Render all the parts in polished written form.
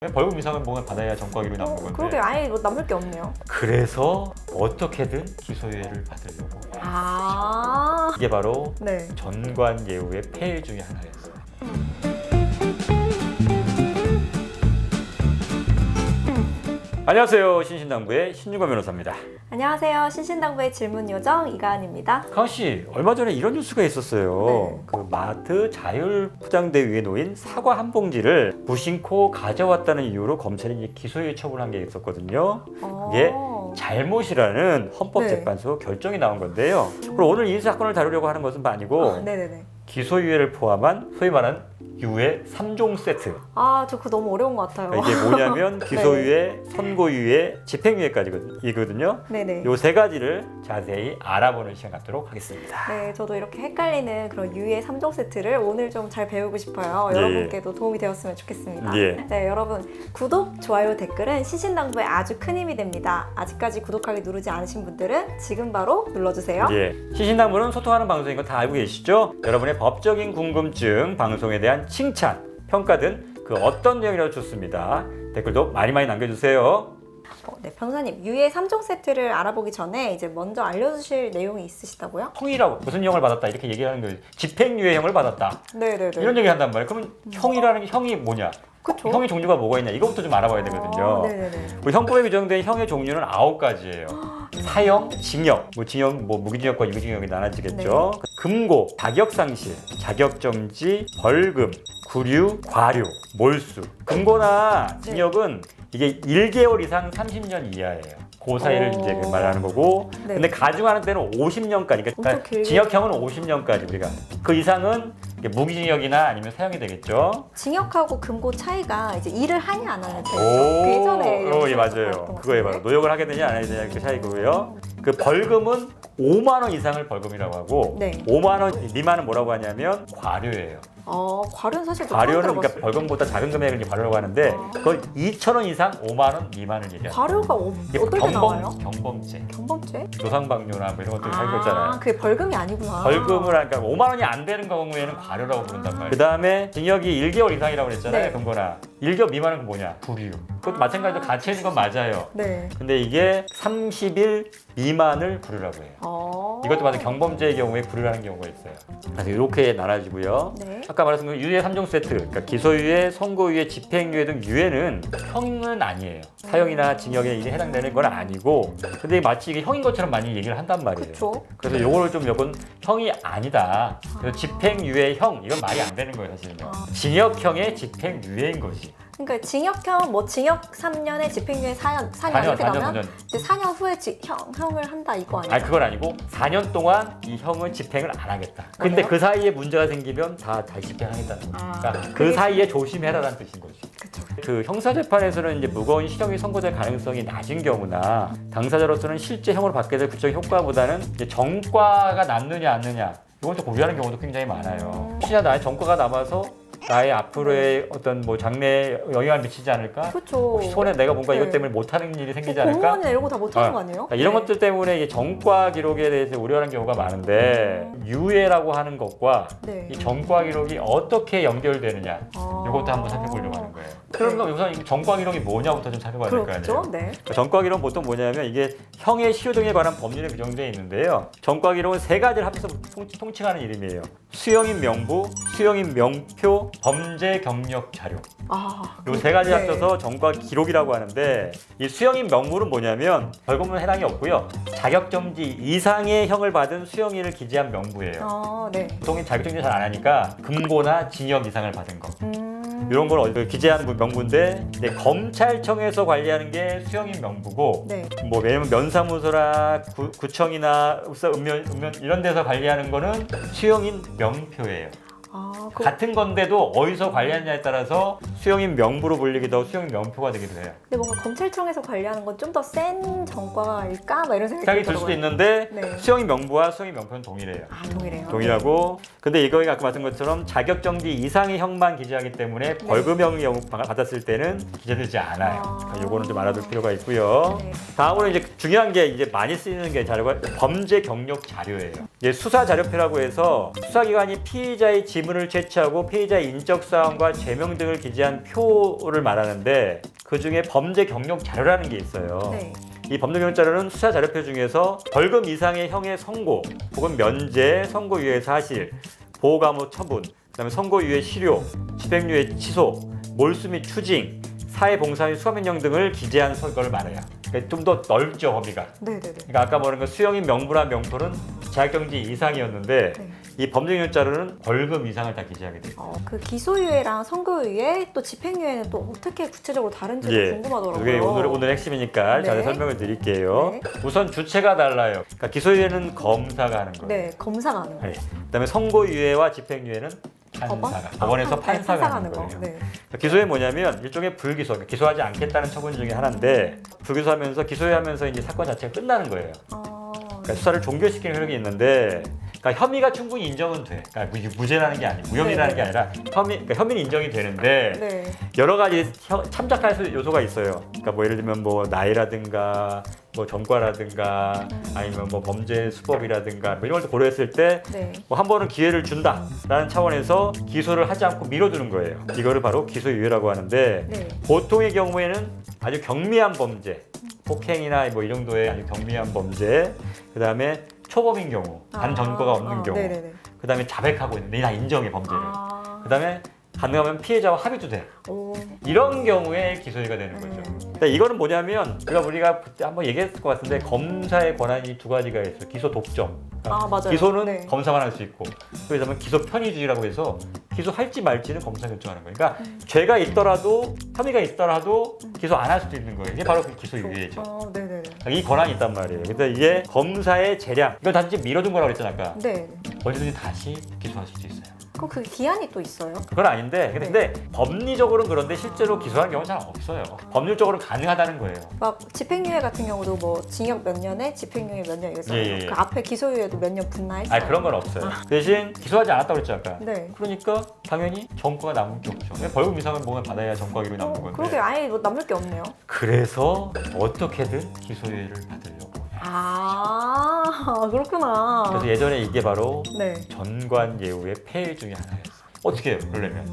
벌금 이상은 뭔가 받아야 전과기로 남는 건데. 그러게 아예 뭐 남을 게 없네요. 그래서 어떻게든 기소유예를 받으려고. 아, 이게 바로 네. 전관예우의 폐해 중에 하나였어요. 안녕하세요. 신신당부의 신유관 변호사입니다. 안녕하세요. 신신당부의 질문 요정 이가은입니다. 가은 씨, 얼마 전에 이런 뉴스가 있었어요. 네. 그 마트 자율 포장대 위에 놓인 사과 한 봉지를 무심코 가져왔다는 이유로 검찰이 이제 기소유예 처분한 게 있었거든요. 그게 잘못이라는 헌법재판소 결정이 나온 건데요. 그럼 오늘 이 사건을 다루려고 하는 것은 아니고 네네네. 기소유예를 포함한 소위 말하는 유예 3종 세트. 아, 저 그거 너무 어려운 것 같아요. 이게 뭐냐면 기소유예, 선고유예, 집행유예까지거든요. 네네. 요 세 가지를 자세히 알아보는 시간 갖도록 하겠습니다. 네, 저도 이렇게 헷갈리는 그런 유예 3종 세트를 오늘 좀 잘 배우고 싶어요. 예. 여러분께도 도움이 되었으면 좋겠습니다. 예. 네, 여러분 구독, 좋아요, 댓글은 신신당부에 아주 큰 힘이 됩니다. 아직까지 구독하기 누르지 않으신 분들은 지금 바로 눌러주세요. 예. 신신당부는 소통하는 방송인 거 다 알고 계시죠? 여러분의 법적인 궁금증, 방송에 대한 칭찬, 평가 등 그 어떤 내용이라도 좋습니다. 댓글도 많이 남겨주세요. 네, 변호사님, 유예 3종 세트를 알아보기 전에 이제 먼저 알려주실 내용이 있으시다고요? 형이라고 무슨 형을 받았다 이렇게 얘기하는 거예요. 집행유예형을 받았다. 네네네. 이런 얘기 한단 말이에요. 그러면 형이라는 게 형이 뭐냐? 그쵸? 형의 종류가 뭐가 있냐? 이거부터 좀 알아봐야 되거든요. 네네네. 우리 형법에 규정된 형의 종류는 9가지예요. 사형, 징역, 징역, 무기징역과 유기징역이 나눠지겠죠. 네. 금고, 자격상실, 자격정지, 벌금, 구류, 과료, 몰수. 금고나 징역은 이게 1개월 이상 30년 이하예요. 그 사이를 이제 말하는 거고. 네. 근데 가중하는 때는 50년까지. 그러니까 길게. 징역형은 50년까지 우리가. 그 이상은 무기징역이나 아니면 사형이 되겠죠. 징역하고 금고 차이가 이제 일을 하냐 안 하냐 차이죠. 오, 그 예전에 예, 맞아요. 그거에 바로 노역을 하게 되냐 안 하게 되냐 그 차이고요. 그 벌금은 5만 원 이상을 벌금이라고 하고 네. 5만 원 미만은 뭐라고 하냐면 과료예요. 과료는 사실 과료는 처음 그러니까 들어봤어요. 벌금보다 작은 금액을 이제 과료라고 하는데 그걸 2천 원 이상 5만 원 미만을 얘기하는 과료가 이게 어떨 때 나와요? 경범죄. 경범죄? 노상방뇨나 뭐 이런 것들 살고 있잖아요. 그게 벌금이 아니구나. 벌금을 하니까 5만 원이 안 되는 경우에는 과료라고 부른단 말이에요. 그 다음에 징역이 1개월 이상이라고 그랬잖아요. 네. 금고나 1개월 미만은 뭐냐? 구류. 그것도 마찬가지로 갇혀 있는 건 맞아요. 네. 근데 이게 30일 미만을 구류라고 해요. 이것도 마찬가지 경범죄의 경우에 구류를 하는 경우가 있어요. 그래서 이렇게 나눠지고요. 네. 아까 말했던 그 유예 3종 세트, 그러니까 기소유예, 선고유예, 집행유예 등 유예는 형은 아니에요. 사형이나 징역에 이게 해당되는 건 아니고, 근데 마치 이게 형인 것처럼 많이 얘기를 한단 말이에요. 그쵸. 그래서 요거를 좀 이건 형이 아니다. 그래서 집행유예형 이건 말이 안 되는 거예요, 사실은. 징역형의 집행유예인 것이. 그러니까 징역형 징역 3년에 집행유예 4년 이렇게 나오면 4년. 이제 4년 후에 형을 한다 이거 아니에요? 아니 그건 아니고 4년 동안 이 형은 집행을 안 하겠다. 근데 그래요? 그 사이에 문제가 생기면 다 잘 집행하겠다는 거예요. 그러니까 그 그게 사이에 조심해라라는 뜻인 거지. 그쵸. 그 형사재판에서는 이제 무거운 실형이 선고될 가능성이 낮은 경우나 당사자로서는 실제 형을 받게 될 구적 효과보다는 이제 정과가 남느냐 안 느냐 이걸 또 고려하는 경우도 굉장히 많아요. 혹시나 나의 정과가 남아서 나의 앞으로의 어떤 뭐 장래에 영향을 미치지 않을까? 그쵸. 혹시 손에 내가 뭔가 이것 네. 때문에 못하는 일이 생기지 않을까? 공무원이나 이런 거 다 못하는 거 아니에요? 그러니까 이런 네. 것들 때문에 이게 정과 기록에 대해서 우려하는 경우가 많은데 유예라고 하는 것과 네. 이 정과 기록이 어떻게 연결되느냐 이것도 한번 살펴보려고 하는 거예요. 그러면 우선 이 정과 기록이 뭐냐부터 좀 살펴봐야 될 거 아니에요. 그렇죠. 네. 정과 기록은 보통 뭐냐면 이게 형의 시효 등에 관한 법률에 규정되어 있는데요. 정과 기록은 세 가지를 합해서 통칭하는 이름이에요. 수형인 명부, 수형인 명표, 범죄 경력 자료. 이 세 가지 네. 합쳐서 정과 기록이라고 하는데 이 수형인 명부는 뭐냐면 벌금은 해당이 없고요. 자격정지 이상의 형을 받은 수형인을 기재한 명부예요. 네. 보통 자격정지 잘 안 하니까 금고나 징역 이상을 받은 거. 음. 이런 걸 기재한 명부인데 이제 검찰청에서 관리하는 게 수형인 명부고 네. 뭐 왜냐면 면사무소나 구청이나 읍면 이런 데서 관리하는 거는 수형인 명표예요. 같은 건데도 어디서 관리하느냐에 따라서 수형인 명부로 불리기도 하고 수형인 명표가 되기도 해요. 근데 뭔가 검찰청에서 관리하는 건 좀 더 센 정과일까? 막 이런 생각이 들 수도 있는데 네. 수형인 명부와 수형인 명표는 동일해요. 동일해요. 동일하고 근데 이거가 아까 말씀 것처럼 자격정지 이상의 형만 기재하기 때문에 벌금형 경우 받았을 때는 기재되지 않아요. 그러니까 요거는 좀 알아둘 필요가 있고요. 네. 다음으로 이제 중요한 게 이제 많이 쓰이는 게 자료가 범죄 경력 자료예요. 이제 수사 자료표라고 해서 수사기관이 피의자의 집 의문을 채취하고 피해자의 인적 사항과 죄명 등을 기재한 표를 말하는데 그 중에 범죄 경력 자료라는 게 있어요. 네. 이 범죄 경력 자료는 수사 자료표 중에서 벌금 이상의 형의 선고 혹은 면제, 선고유예 사실, 보호감호 처분, 그다음에 선고유예 실효, 집행유예 취소, 몰수 및 추징, 사회봉사 및 수감명령 등을 기재한 선고를 말해요. 그러니까 좀 더 넓죠, 범위가. 네네네. 그러니까 아까 말한 그 수형인 명부나 명토는 자격정지 이상이었는데 네. 이 범죄 경력 자료는 벌금 이상을 다 기재하게 돼요. 그 기소유예랑 선고유예 또 집행유예는 또 어떻게 구체적으로 다른지 예. 궁금하더라고요. 이게 오늘 핵심이니까 네. 자세히 설명을 드릴게요. 네. 우선 주체가 달라요. 그러니까 기소유예는 검사가 하는 거예요. 네, 검사가 하는 거예요. 네. 그다음에 선고유예와 집행유예는 법원? 법원에서 판- 판사가 판사가 하는 거예요. 거. 네. 기소유예 뭐냐면 일종의 불기소, 그러니까 기소하지 않겠다는 처분 중에 하나인데 불기소하면서 기소유예하면서 이제 사건 자체가 끝나는 거예요. 그러니까 수사를 종결시키는 효력이 있는데, 그러니까 혐의가 충분히 인정은 돼. 그러니까 무죄라는 게 아니고 무혐의라는 게 아니라 그러니까 혐의는 인정이 되는데 네. 여러 가지 참작할 수 요소가 있어요. 그러니까 뭐 예를 들면 뭐 나이라든가 뭐 전과라든가 아니면 뭐 범죄 수법이라든가 뭐 이런 걸 고려했을 때 네. 뭐 한 번은 기회를 준다라는 차원에서 기소를 하지 않고 미뤄두는 거예요. 이거를 바로 기소유예라고 하는데 네. 보통의 경우에는 아주 경미한 범죄, 폭행이나 뭐 이 정도의 아주 경미한 범죄, 그 다음에 초범인 경우, 단전과가 없는 경우, 네네네. 그 다음에 자백하고 있는데 다 인정해 범죄를. 그 다음에 가능하면 피해자와 합의도 돼. 오. 이런 경우에 기소유예가 되는 거죠. 근데 이거는 뭐냐면 우리가 그때 한번 얘기했을 것 같은데 검사의 권한이 두 가지가 있어요. 기소 독점. 그러니까 맞아요. 기소는 네. 검사만 할 수 있고, 그래서 기소 편의주의라고 해서 기소할지 말지는 검사가 결정하는 거예요. 그러니까 죄가 있더라도 혐의가 있더라도 기소 안 할 수도 있는 거예요. 이게 바로 그 기소유예죠. 네네네. 이 권한이 있단 말이에요. 근데 이게 검사의 재량, 이걸 단지 미뤄둔 거라고 그랬잖아 아까. 네. 언제든지 다시 기소할 수도 있어요. 그럼 그 기한이 또 있어요? 그건 아닌데, 근데 법리적으로는 그런데 실제로 기소하는 경우는 잘 없어요. 법률적으로 가능하다는 거예요. 막 집행유예 같은 경우도 뭐 징역 몇 년에 집행유예 몇 년 이랬잖아요. 예, 예. 그 앞에 기소유예도 몇 년 붙나 했어요. 아니 그런 건 없어요. 대신 기소하지 않았다고 그랬죠 아까. 네. 그러니까 당연히 정과가 남을 게 없죠. 그냥 벌금 이상을 보면 받아야 정과 기록이 남는 건데. 그러게 아예 뭐 남을 게 없네요. 그래서 어떻게든 기소유예를 받으려고. 그렇구나. 그래서 예전에 이게 바로 네. 전관예우의 폐해 중에 하나였어요. 어떻게 해요? 그러려면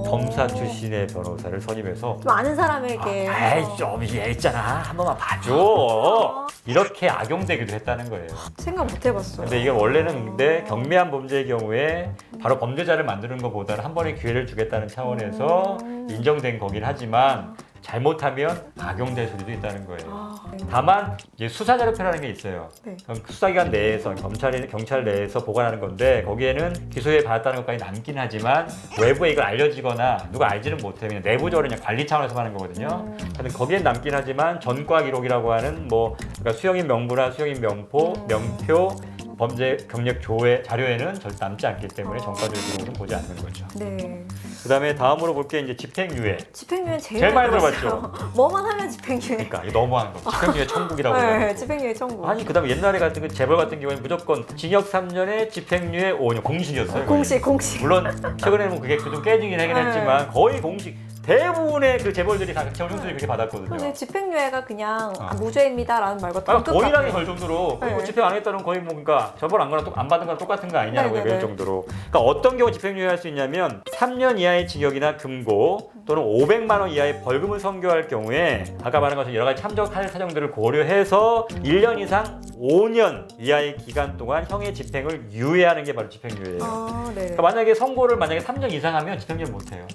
검사 출신의 변호사를 선임해서 좀 아는 사람에게 에이 좀 있잖아 한 번만 봐줘 이렇게 악용되기도 했다는 거예요. 생각 못 해봤어요. 근데 이게 원래는 근데 경미한 범죄의 경우에 바로 범죄자를 만드는 것보다는 한 번의 기회를 주겠다는 차원에서 인정된 거긴 하지만 잘못하면 악용될 수도 있다는 거예요. 다만 이제 수사자료표라는 게 있어요. 네. 그럼 수사기관 내에서 경찰 내에서 보관하는 건데 거기에는 기소에 받았다는 것까지 남긴 하지만 외부에 이걸 알려지거나 누가 알지는 못해 그냥 내부적으로 그냥 관리 차원에서 하는 거거든요. 근데 거기엔 남긴 하지만 전과 기록이라고 하는 뭐 그러니까 수형인 명부나 수형인 명포, 명표 범죄 경력 조회 자료에는 절대 남지 않기 때문에 전과적 기록은 보지 않는 거죠. 네. 그다음에 다음으로 볼 게 이제 집행유예. 집행유예 제일 많이 들어봤어요. 뭐만 하면 집행유예. 그러니까 이거 너무한 거. 집행유예 천국이라고 네, 해요. 집행유예 청구. 아니 그다음에 옛날에 같은 그 재벌 같은 경우에는 무조건 징역 3년에 집행유예 5년 공식이었어요. 공식. 물론 최근에는 뭐 그게 좀 깨지긴 하긴 네. 했지만 거의 공식. 대부분의 그 재벌들이 다 재벌 형들이 그렇게 받았거든요. 근데 집행유예가 그냥 무죄입니다라는 말과 아, 똑같아요. 거의랑이 걸 정도로 네. 그리고 집행 안 했다는 거의 뭐 그러니까 처벌 안 거나 안 받은 거랑 똑같은 거 아니냐고 네네네. 얘기할 정도로. 그러니까 어떤 경우 집행유예 할 수 있냐면 3년 이하의 징역이나 금고 또는 500만 원 이하의 벌금을 선고할 경우에 아까 말한 것처럼 여러 가지 참적 사정들을 고려해서 1년 이상 5년 이하의 기간 동안 형의 집행을 유예하는 게 바로 집행유예예요. 네. 그러니까 만약에 선고를 만약에 3년 이상 하면 집행유예 못 해요.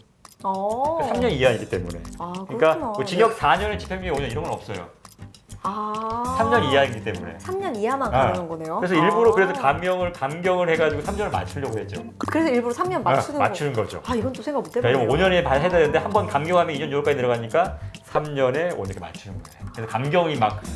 그러니까 3년 이하이기 때문에. 그러니까 뭐 징역 4년에 집행유예 5년 이런 건 없어요. 3년 이하이기 때문에. 3년 이하만 가는 거네요. 그래서 일부러 그래서 감경을 해가지고 3년을 맞추려고 했죠. 그래서 일부러 3년 맞추는 거죠. 이건 또 생각 못 그러니까 해봤네요. 5년에 해야 되는데 한 번 감경하면 2년 6월까지 내려가니까 3년에 5년에 맞추는 거예요. 그래서 감경이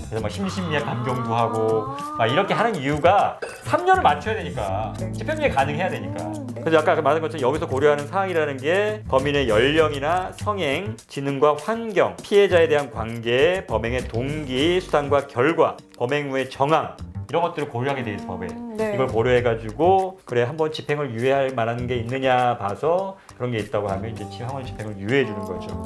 그래서 막 심신미약 감경도 하고 막 이렇게 하는 이유가 3년을 맞춰야 되니까 집행유예 가능해야 되니까. 그래서 아까 말한 것처럼 여기서 고려하는 사항이라는 게 범인의 연령이나 성행, 지능과 환경, 피해자에 대한 관계, 범행의 동기, 수단과 결과, 범행 후의 정황 이런 것들을 고려하게 돼 있어 법에. 네. 이걸 고려해가지고 그래 한번 집행을 유예할 만한 게 있느냐 봐서 그런 게 있다고 하면 이제 형을 집행을 유예해 주는 거죠.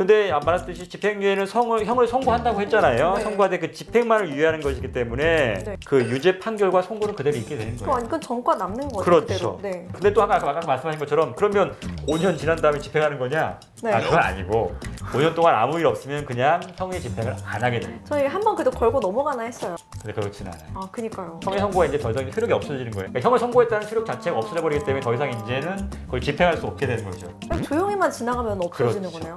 근데 말했듯이 집행유예는 형을 선고한다고 했잖아요. 네. 선고할 때 그 집행만을 유예하는 것이기 때문에 네. 그 유죄 판결과 선고는 그대로 있게 되는 거예요. 이건 전과 남는 거죠. 그렇죠. 그대로. 네. 근데 또 아까 말씀하신 것처럼 그러면 5년 지난 다음에 집행하는 거냐? 네. 아, 그건 아니고 5년 동안 아무 일 없으면 그냥 형의 집행을 안 하게 돼요. 저희 한 번 그래도 걸고 넘어가나 했어요. 근데 그렇진 않아요. 아, 그니까요. 형의 선고가 이제 더 이상 효력이 없어지는 거예요. 그러니까 형을 선고했다는 효력 자체가 없어져 버리기 때문에 더 이상 이제는 그걸 집행할 수 없게 되는 거죠. 조용히만 지나가면 없어지는 그렇죠. 거네요.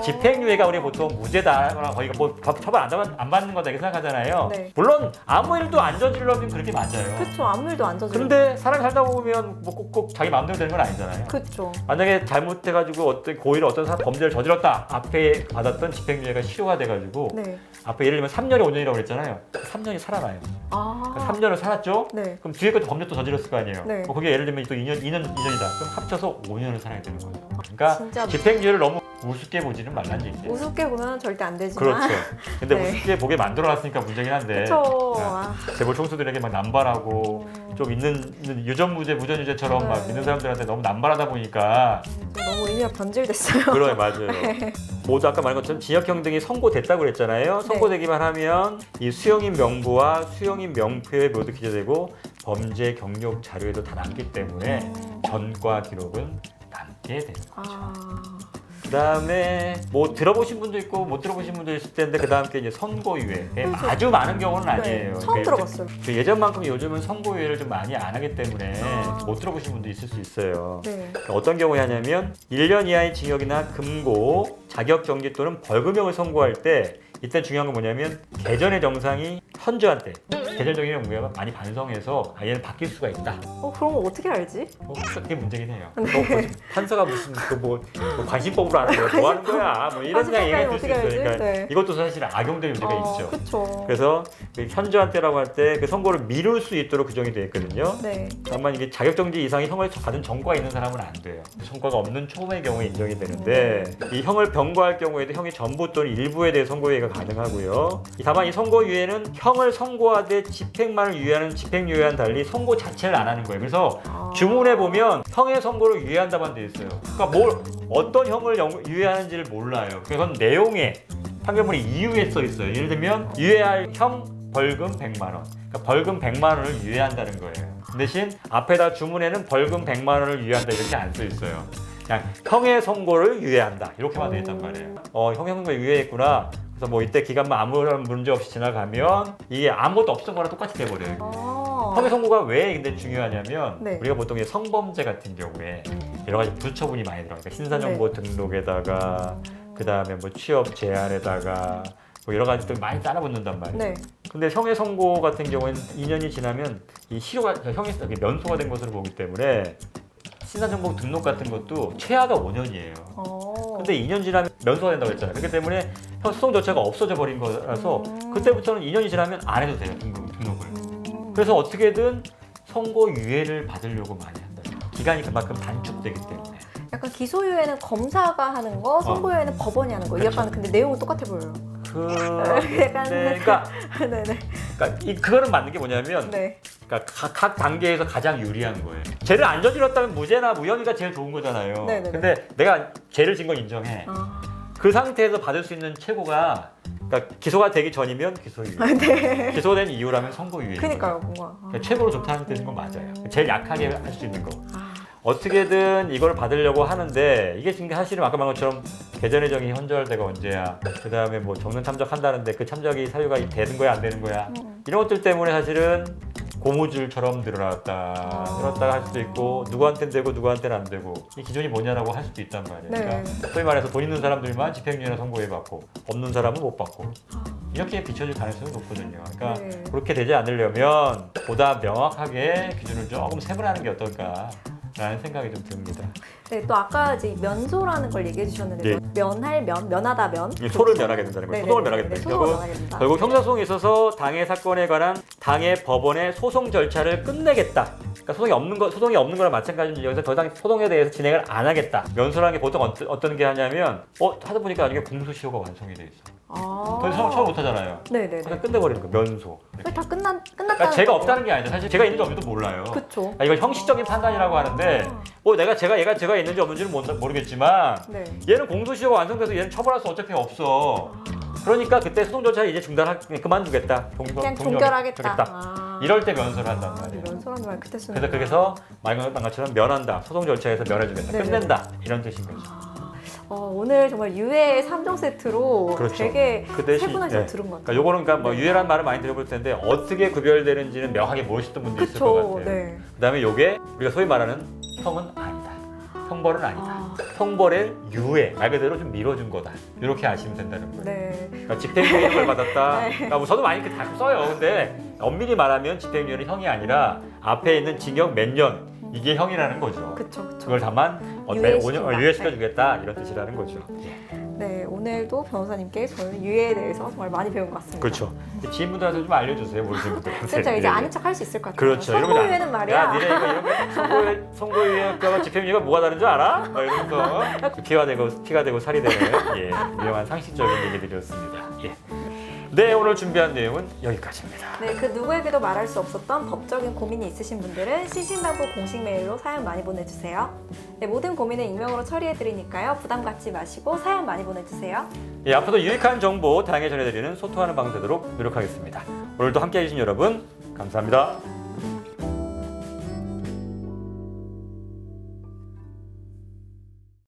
집행유예가 우리 보통 무죄다, 거의 뭐 처벌 안 받는 거다 이렇게 생각하잖아요. 네. 물론 아무 일도 안 저지르려면 그렇게 맞아요. 그쵸. 아무 일도 안 저지르고. 그런데 사람이 살다 보면 뭐 꼭 자기 마음대로 되는 건 아니잖아요. 그쵸. 만약에 잘못해가지고 어떤 고의를 어떤 범죄를 저질렀다, 앞에 받았던 집행유예가 실효가 돼가지고 네. 앞에 예를 들면 3년이 5년이라고 그랬잖아요. 3년이 살아나요. 아. 3년을 살았죠? 네. 그럼 뒤에 것도 범죄 또 저질렀을 거 아니에요. 네. 그게 예를 들면 또 2년이다. 그럼 합쳐서 5년을 살아야 되는 거예요. 그러니까 진짜 집행유예를 너무 우습게 보지는 말라는 얘기예요. 우습게 보면 절대 안 되지만. 그렇죠. 근데 네. 우습게 보게 만들어놨으니까 문제긴 한데. 그쵸. 네. 아. 재벌 총수들에게 막 남발하고 좀 있는 유전무죄, 무전유죄처럼 네. 막 믿는 사람들한테 너무 남발하다 보니까 너무 의미가 변질됐어요. 그래 맞아요. 모두 아까 말한 것처럼 징역형 등이 선고됐다고 그랬잖아요. 선고되기만 하면 이 수용인 명부와 수용인 명표에 모두 기재되고 범죄 경력 자료에도 다 남기 때문에 전과 기록은 남게 되는 거죠. 아. 그다음에 뭐 들어보신 분도 있고 못 들어보신 분도 있을 텐데 그다음 게 이제 선고유예. 아주 많은 경우는 아니에요. 네, 처음 그러니까 들어봤어요. 예전만큼 요즘은 선고유예를 좀 많이 안 하기 때문에 아. 못 들어보신 분도 있을 수 있어요. 네. 어떤 경우냐면 1년 이하의 징역이나 금고, 자격정지 또는 벌금형을 선고할 때 이때 중요한 건 뭐냐면 개전의 정상이 현저한 때 개전적인 경우가 많이 반성해서 얘는 바뀔 수가 있다. 그런 거 어떻게 알지? 그게 문제긴 해요. 네. 판사가 무슨 뭐 관심법으로 하는 거야? 뭐 하는 거야? 뭐 이런 그냥 얘기할 수 어떻게 알지? 있어요. 그러니까 네. 이것도 사실 악용될 문제가 있죠. 그쵸. 그래서 그 현저한 때라고 할 때 그 선고를 미룰 수 있도록 규정이 되어 있거든요. 네. 다만 이게 자격정지 이상의 형을 받은 전과가 있는 사람은 안 돼요. 성과가 없는 초범의 경우에 인정이 되는데 이 형을 병고할 경우에도 형이 전부 또는 일부에 대해 선고유예가 가능하고요. 다만 이 선고유예는 형을 선고하되 집행만을 유예하는 집행유예와는 달리 선고 자체를 안 하는 거예요. 그래서 주문에 보면 형의 선고를 유예한다만 돼 있어요. 그러니까 어떤 형을 유예하는지를 몰라요. 그건 내용에 판결문이 이유에 써 있어요. 예를 들면 유예할 형 벌금 100만 원. 그러니까 벌금 100만 원을 유예한다는 거예요. 그 대신 앞에다 주문에는 벌금 100만 원을 유예한다 이렇게 안 써 있어요. 그냥 형의 선고를 유예한다 이렇게만 돼 있단 말이에요. 형의 선고 유예했구나. 그래서 뭐 이때 기간만 아무런 문제 없이 지나가면 이게 아무것도 없던 거랑 똑같이 돼버려요. 형의 선고가 왜 근데 중요하냐면 네. 우리가 보통 이 성범죄 같은 경우에 여러 가지 부처분이 많이 들어가요. 그러니까 신사정보 등록에다가 그 다음에 뭐 취업 제한에다가 뭐 여러 가지들 많이 따라붙는단 말이에요. 네. 근데 형의 선고 같은 경우에는 2년이 지나면 이 실효가 형이 면소가 된 것으로 보기 때문에 신사정보 등록 같은 것도 최하가 5년이에요. 근데 2년 지나면 면소가 된다고 했잖아요. 그렇기 때문에 형 소송 절차가 없어져 버린 거라서 그때부터는 2년이 지나면 안 해도 돼요. 등록을. 그래서 어떻게든 선고 유예를 받으려고 많이 한다. 기간이 그만큼 단축되기 때문에. 약간 기소유예는 검사가 하는 거, 선고유예는 법원이 하는 거. 그렇죠. 약간 근데 내용은 똑같아 보여요. 약간 그러니까 네네. 그거는 맞는 게 뭐냐면 네. 그러니까 각 단계에서 가장 유리한 거예요. 죄를 안 저질렀다면 무죄나 무혐의가 제일 좋은 거잖아요. 네네네. 근데 내가 죄를 진 건 인정해. 그 상태에서 받을 수 있는 최고가 그러니까 기소가 되기 전이면 기소유예. 네. 기소된 이후라면 선고유예. 그니까요, 뭔가. 그러니까 최고로 좋다는 뜻인 건 맞아요. 제일 약하게 할 수 있는 거. 어떻게든 이걸 받으려고 하는데 이게 지금 사실은 아까 말한 것처럼 개전의 정이 현저할 때가 언제야. 그 다음에 뭐 정론 참작한다는데 그 참작이 사유가 되는 거야 안 되는 거야. 이런 것들 때문에 사실은 고무줄처럼 늘어났다가 할 수도 있고 누구한테는 되고 누구한테는 안 되고 이 기준이 뭐냐라고 할 수도 있단 말이에요. 네. 그러니까 소위 말해서 돈 있는 사람들만 집행유예나 선고해 받고 없는 사람은 못 받고 이렇게 비춰질 가능성이 높거든요. 그러니까 네. 그렇게 되지 않으려면 보다 명확하게 기준을 조금 세분화하는 게 어떨까 라는 생각이 좀 듭니다. 네, 또 아까 이제 면소라는 걸 얘기해 주셨는데 면할 면, 면하다 면. 소를 면하게 된다는 거예요. 소송을 면하게 된다. 소송을 면하게 된다. 결국 형사소송에 있어서 당해 사건에 관한 당해 법원의 소송 절차를 끝내겠다. 그러니까 소송이 없는 거랑 마찬가지로 여기서 더 이상 소송에 대해서 진행을 안 하겠다. 면소라는 게 보통 어떤 게 하냐면 하다 보니까 나중에 공소시효가 완성이 돼 있어. 더 이상 처음 못하잖아요. 네네네. 그냥 끝내버리는 거 면소. 왜 다 끝났다는 그러니까 제가 없다는 게 아니죠. 사실 제가 있는지 없는지도 몰라요. 그쵸. 이걸 형식적인 판단이라고 하는데 뭐 얘가 있는지 없는지는 모르겠지만 네. 얘는 공소시효가 완성돼서 얘는 처벌할 수 어차피 없어. 그러니까 그때 소송 절차 이제 그만두겠다. 그냥 종결하겠다. 이럴 때 면소를 한단 말이에요. 면소라는 말 그때 쓰는 그래서 거기서 말한 것처럼 면한다. 소송 절차에서 면해주겠다. 네네. 끝낸다. 이런 뜻인 거죠. 오늘 정말 유해 3종 세트로 그렇죠. 되게 그 대신 세분화해서 예. 들은 것 같아요. 그러니까 요거는 그러니까 뭐 유해란 말을 많이 들어볼 텐데 어떻게 구별되는지는 명확히 모르셨던 분도 있을 것 그쵸. 같아요. 네. 그다음에 요게 우리가 소위 말하는 형은 아니다. 형벌은 아니다. 형벌의 유예, 말 그대로 좀 미뤄준 거다. 이렇게 아시면 된다는 거예요. 네. 그러니까 집행유예를 받았다. 네. 그러니까 뭐 저도 많이 이렇게 다 써요. 근데 엄밀히 말하면 집행유예는 형이 아니라 앞에 있는 징역 몇 년 이게 형이라는 거죠. 그쵸. 그걸 다만 유예시킨다. 유예시켜주겠다 이런 뜻이라는 거죠. 네, 오늘도 변호사님께 저는 유해에 대해서 정말 많이 배운 것 같습니다. 그렇죠. 지인분들한테 좀 알려주세요. 모르시는 분들. 진짜 이제 아는 척 할 수 있을 것 같아요. 그렇죠. 선고유예는 말이야. 야, 니네 이거 이런 선고유예과 집행유예가 뭐가 다른지 알아? 막 이러면서 피가 되고 살이 되는 예, 유용한 상식적인 얘기들이었습니다. 예. 네, 오늘 준비한 내용은 여기까지입니다. 네, 그 누구에게도 말할 수 없었던 법적인 고민이 있으신 분들은 시신당부 공식 메일로 사연 많이 보내주세요. 네, 모든 고민은 익명으로 처리해드리니까요. 부담 갖지 마시고 사연 많이 보내주세요. 예, 앞으로도 유익한 정보 다양하게 전해드리는 소통하는 방송 되도록 노력하겠습니다. 오늘도 함께해 주신 여러분 감사합니다.